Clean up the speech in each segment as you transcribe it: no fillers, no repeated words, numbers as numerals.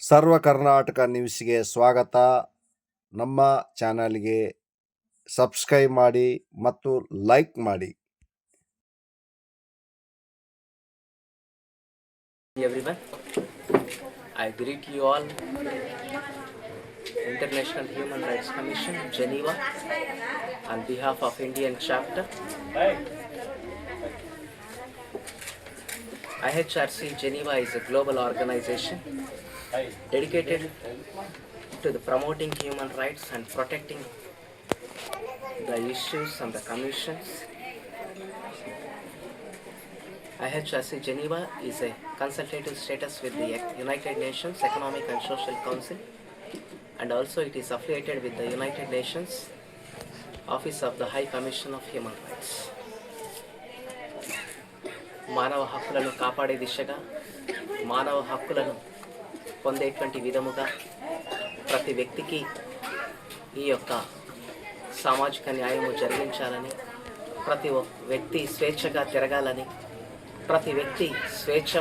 ಸರ್ವ ಕರ್ನಾಟಕ ನ್ಯೂಸ್ಗೆ ಸ್ವಾಗತ. ನಮ್ಮ ಚಾನಲ್ಗೆ ಸಬ್ಸ್ಕ್ರೈಬ್ ಮಾಡಿ ಮತ್ತು ಲೈಕ್ ಮಾಡಿ. Everyone, I greet you all. International Human Rights Commission, Geneva, on behalf of Indian chapter. IHRC Geneva is a global organization dedicated to the promoting human rights and protecting the issues and the commissions. IHRC Geneva is a consultative status with the United Nations Economic and Social Council, and also it is affiliated with the United Nations Office of the High Commission of Human Rights. మానవ హక్కులను కాపాడే దిశగా, మానవ హక్కులను పొందేటువంటి విధముగా ప్రతి వ్యక్తికి ఈ యొక్క సామాజిక న్యాయము జరిగించాలని, ప్రతి వ్యక్తి స్వేచ్ఛగా తిరగాలని, ప్రతి వ్యక్తి స్వేచ్ఛ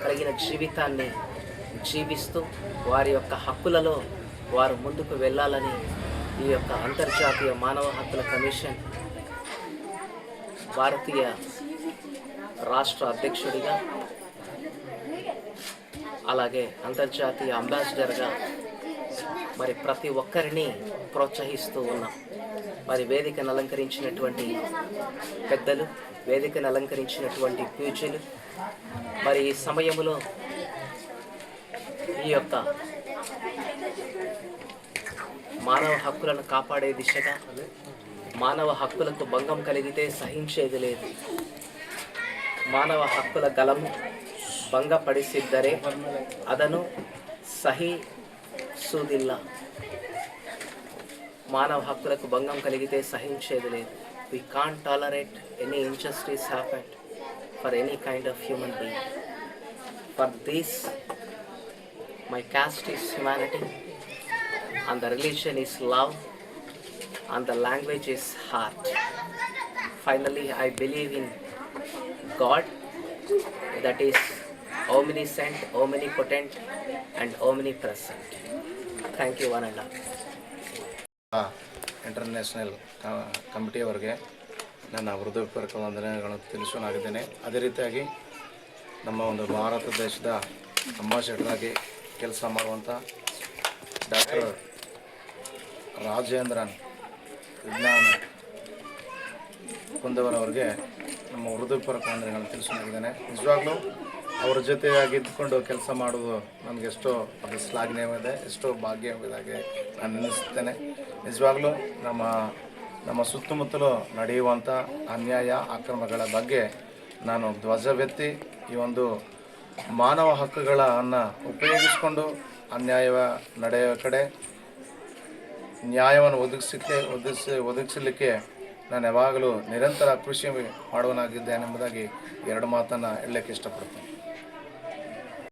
కలిగిన జీవితాన్ని జీవిస్తూ వారి యొక్క హక్కులలో వారు ముందుకు వెళ్ళాలని ఈ యొక్క అంతర్జాతీయ మానవ హక్కుల కమిషన్ భారతీయ రాష్ట్ర అధ్యక్షుడిగా, అలాగే అంతర్జాతీయ అంబాసిడర్గా మరి ప్రతి ఒక్కరిని ప్రోత్సహిస్తూ ఉన్నాం. మరి వేదికను అలంకరించినటువంటి పెద్దలు, వేదికను అలంకరించినటువంటి పూజ్యులు, మరి ఈ సమయంలో ఈ యొక్క మానవ హక్కులను కాపాడే దిశగా, మానవ హక్కులకు భంగం కలిగితే సహించేది లేదు, ಮಾನವ ಹಕ್ಕುಲ ಗಲಮು ಭಂಗಪಡಿಸಿದ್ದರೆ ಅದನ್ನು ಸಹಿಸುವುದಿಲ್ಲ. ಮಾನವ ಹಕ್ಕುలకు ಭಂಗం కలిగితే సహించేది లేదు. We can't tolerate any injustice happen for any kind of human being. For this, my caste is humanity, and the religion is love, and the language is heart. Finally, I believe in God, that is omniscient, omnipotent and omnipresent. Thank you one and all. International ಕಮಿಟಿಯವರಿಗೆ ನನ್ನ ಹೃದಯಪೂರ್ವಕ ವಂದನೆಗಳನ್ನು ತಿಳಿಸೋನಾಗಿದ್ದೇನೆ. ಅದೇ ರೀತಿಯಾಗಿ ನಮ್ಮ ಒಂದು ಭಾರತ ದೇಶದ ಅಂಬಾಸಿಡರಾಗಿ ಕೆಲಸ ಮಾಡುವಂಥ ಡಾಕ್ಟರ್ ರಾಜೇಂದ್ರನ್ ವಿಜ್ಞಾನ ಕುಂದವರವರಿಗೆ ನಮ್ಮ ಹೃದಯಪೂರ್ವಕ ವಂದನೆಗಳನ್ನು ತಿಳಿಸೋನಾಗಿದ್ದೇನೆ. ನಿಜವಾಗ್ಲೂ ಅವರ ಜೊತೆಯಾಗಿದ್ದುಕೊಂಡು ಕೆಲಸ ಮಾಡೋದು ನನಗೆಷ್ಟೋ ಅದು ಶ್ಲಾಘನೀಯವಿದೆ, ಎಷ್ಟೋ ಭಾಗ್ಯವಿದಾಗೆ ನಾನು ನೆನೆಸುತ್ತೇನೆ. ನಿಜವಾಗ್ಲೂ ನಮ್ಮ ಸುತ್ತಮುತ್ತಲು ನಡೆಯುವಂಥ ಅನ್ಯಾಯ ಅಕ್ರಮಗಳ ಬಗ್ಗೆ ನಾನು ಧ್ವಜವೆತ್ತಿ ಈ ಒಂದು ಮಾನವ ಹಕ್ಕುಗಳನ್ನು ಉಪಯೋಗಿಸಿಕೊಂಡು ಅನ್ಯಾಯ ನಡೆಯುವ ಕಡೆ ನ್ಯಾಯವನ್ನು ಒದಗಿಸಲಿಕ್ಕೆ ನಾನು ಯಾವಾಗಲೂ ನಿರಂತರ ಕೃಷಿ ಮಾಡುವನಾಗಿದ್ದೇನೆ ಎಂಬುದಾಗಿ ಎರಡು ಮಾತನ್ನು ಹೇಳಲಿಕ್ಕೆ ಇಷ್ಟಪಡ್ತೇನೆ.